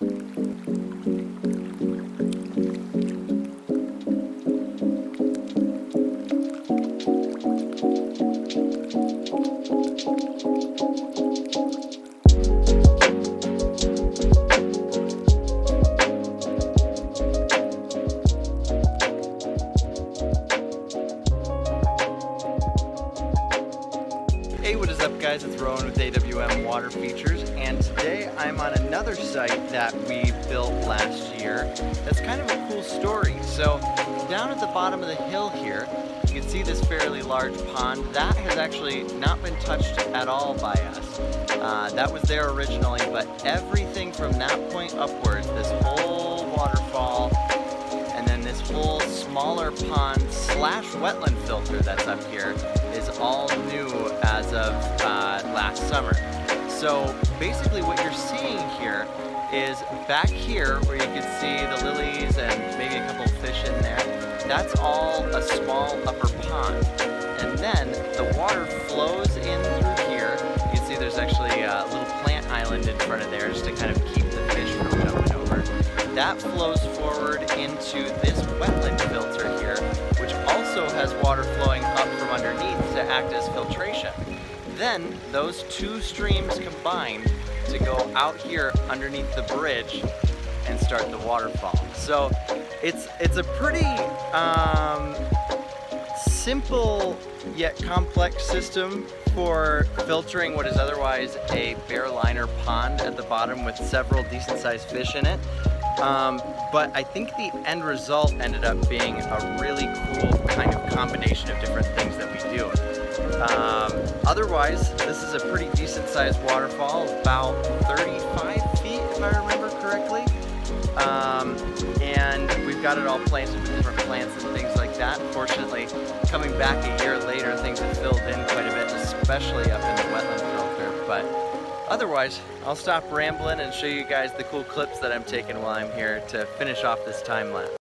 Hey, what is up guys? It's Rowan with AWM Water Features, and today I'm on another site that we built last year. That's kind of a cool story. So down at the bottom of the hill here, you can see this fairly large pond. That has actually not been touched at all by us. That was there originally, but everything from that point upwards, this whole waterfall, and then this whole smaller pond slash wetland filter that's up here is all new as of last summer. So basically what you're seeing here is back here where you can see the lilies and maybe a couple of fish in there, that's all a small upper pond. And then the water flows in through here. You can see there's actually a little plant island in front of there just to kind of keep the fish from jumping over. That flows forward into this wetland filter here, which also has water flowing up from underneath to act as filtration. Then those two streams combine to go out here underneath the bridge and start the waterfall. So it's a pretty simple yet complex system for filtering what is otherwise a bare liner pond at the bottom with several decent sized fish in it. But I think the end result ended up being a really cool kind of combination of different things that we do. Otherwise, this is a pretty decent sized waterfall, about 35 feet if I remember correctly. And we've got it all planted with different plants and things like that. Fortunately, coming back a year later, things have filled in quite a bit, especially up in the wetland filter. But otherwise, I'll stop rambling and show you guys the cool clips that I'm taking while I'm here to finish off this time lapse.